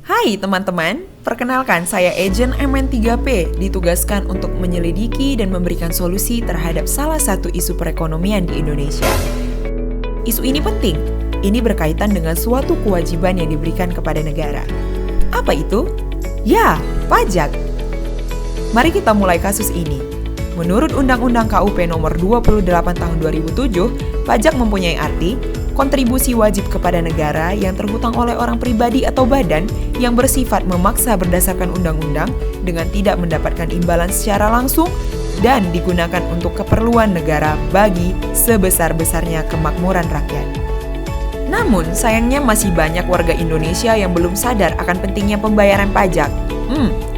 Hai teman-teman, perkenalkan saya Agent MN3P, ditugaskan untuk menyelidiki dan memberikan solusi terhadap salah satu isu perekonomian di Indonesia. Isu ini penting, ini berkaitan dengan suatu kewajiban yang diberikan kepada negara. Apa itu? Ya, pajak. Mari kita mulai kasus ini. Menurut Undang-Undang KUP nomor 28 tahun 2007, pajak mempunyai arti kontribusi wajib kepada negara yang terhutang oleh orang pribadi atau badan yang bersifat memaksa berdasarkan undang-undang dengan tidak mendapatkan imbalan secara langsung dan digunakan untuk keperluan negara bagi sebesar-besarnya kemakmuran rakyat. Namun, sayangnya masih banyak warga Indonesia yang belum sadar akan pentingnya pembayaran pajak,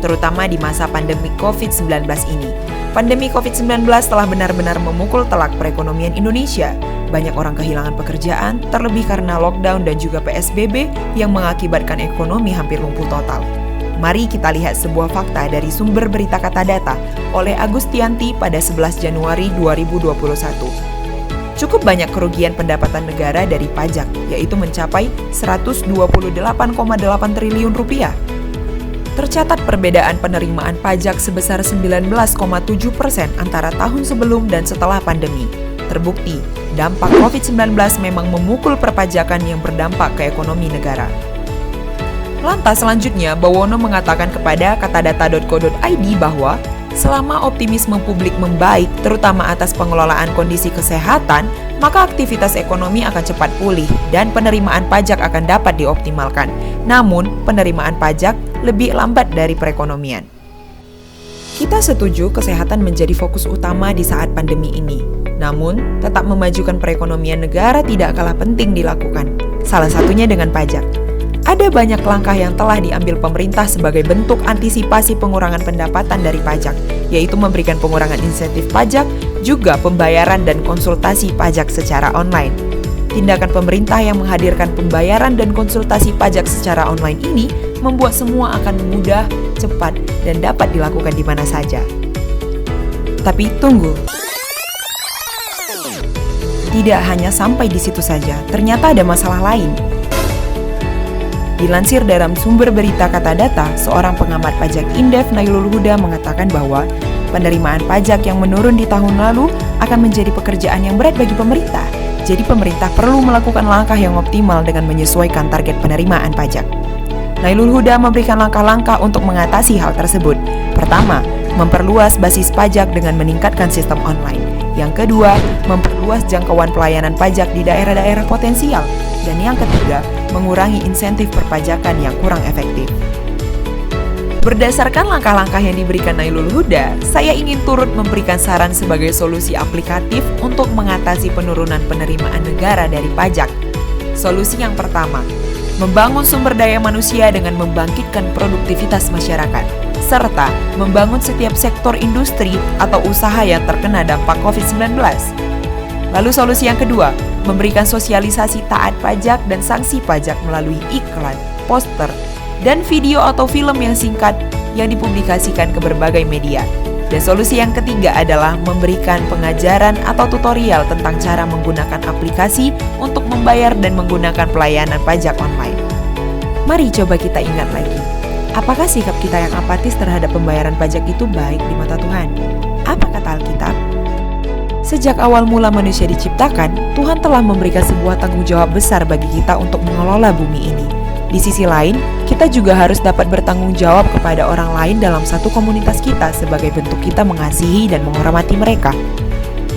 terutama di masa pandemi COVID-19 ini. Pandemi COVID-19 telah benar-benar memukul telak perekonomian Indonesia. Banyak orang kehilangan pekerjaan, terlebih karena lockdown dan juga PSBB yang mengakibatkan ekonomi hampir lumpuh total. Mari kita lihat sebuah fakta dari sumber berita Kata Data oleh Agustianti pada 11 Januari 2021. Cukup banyak kerugian pendapatan negara dari pajak, yaitu mencapai 128,8 triliun rupiah. Tercatat perbedaan penerimaan pajak sebesar 19,7% antara tahun sebelum dan setelah pandemi. Terbukti, dampak COVID-19 memang memukul perpajakan yang berdampak ke ekonomi negara. Lantas selanjutnya, Bawono mengatakan kepada katadata.co.id bahwa selama optimisme publik membaik, terutama atas pengelolaan kondisi kesehatan, maka aktivitas ekonomi akan cepat pulih dan penerimaan pajak akan dapat dioptimalkan. Namun, penerimaan pajak lebih lambat dari perekonomian. Kita setuju kesehatan menjadi fokus utama di saat pandemi ini. Namun, tetap memajukan perekonomian negara tidak kalah penting dilakukan. Salah satunya dengan pajak. Ada banyak langkah yang telah diambil pemerintah sebagai bentuk antisipasi pengurangan pendapatan dari pajak, yaitu memberikan pengurangan insentif pajak, juga pembayaran dan konsultasi pajak secara online. Tindakan pemerintah yang menghadirkan pembayaran dan konsultasi pajak secara online ini membuat semua akan mudah, cepat, dan dapat dilakukan di mana saja. Tapi tunggu. Tidak hanya sampai di situ saja, ternyata ada masalah lain. Dilansir dalam sumber berita Kata Data, seorang pengamat pajak Indef Nailul Huda mengatakan bahwa penerimaan pajak yang menurun di tahun lalu akan menjadi pekerjaan yang berat bagi pemerintah. Jadi pemerintah perlu melakukan langkah yang optimal dengan menyesuaikan target penerimaan pajak. Nailul Huda memberikan langkah-langkah untuk mengatasi hal tersebut. Pertama, memperluas basis pajak dengan meningkatkan sistem online. Yang kedua, memperluas jangkauan pelayanan pajak di daerah-daerah potensial. Dan yang ketiga, mengurangi insentif perpajakan yang kurang efektif. Berdasarkan langkah-langkah yang diberikan Nailul Huda, saya ingin turut memberikan saran sebagai solusi aplikatif untuk mengatasi penurunan penerimaan negara dari pajak. Solusi yang pertama, membangun sumber daya manusia dengan membangkitkan produktivitas masyarakat, serta membangun setiap sektor industri atau usaha yang terkena dampak COVID-19. Lalu solusi yang kedua, memberikan sosialisasi taat pajak dan sanksi pajak melalui iklan, poster, dan video atau film yang singkat yang dipublikasikan ke berbagai media. Dan solusi yang ketiga adalah memberikan pengajaran atau tutorial tentang cara menggunakan aplikasi untuk membayar dan menggunakan pelayanan pajak online. Mari coba kita ingat lagi, apakah sikap kita yang apatis terhadap pembayaran pajak itu baik di mata Tuhan? Apa kata Alkitab? Sejak awal mula manusia diciptakan, Tuhan telah memberikan sebuah tanggung jawab besar bagi kita untuk mengelola bumi ini. Di sisi lain, kita juga harus dapat bertanggung jawab kepada orang lain dalam satu komunitas kita sebagai bentuk kita mengasihi dan menghormati mereka.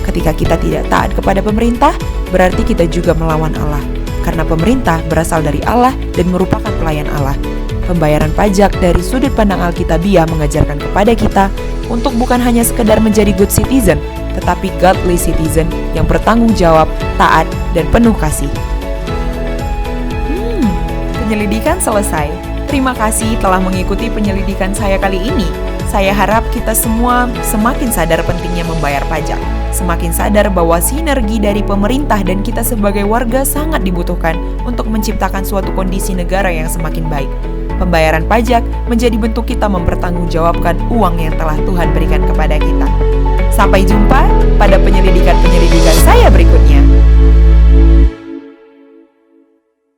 Ketika kita tidak taat kepada pemerintah, berarti kita juga melawan Allah. Karena pemerintah berasal dari Allah dan merupakan pelayan Allah. Pembayaran pajak dari sudut pandang Alkitabiah mengajarkan kepada kita untuk bukan hanya sekedar menjadi good citizen, tetapi godly citizen yang bertanggung jawab, taat, dan penuh kasih. Penyelidikan selesai. Terima kasih telah mengikuti penyelidikan saya kali ini. Saya harap kita semua semakin sadar pentingnya membayar pajak. Semakin sadar bahwa sinergi dari pemerintah dan kita sebagai warga sangat dibutuhkan untuk menciptakan suatu kondisi negara yang semakin baik. Pembayaran pajak menjadi bentuk kita mempertanggungjawabkan uang yang telah Tuhan berikan kepada kita. Sampai jumpa pada penyelidikan-penyelidikan saya berikutnya.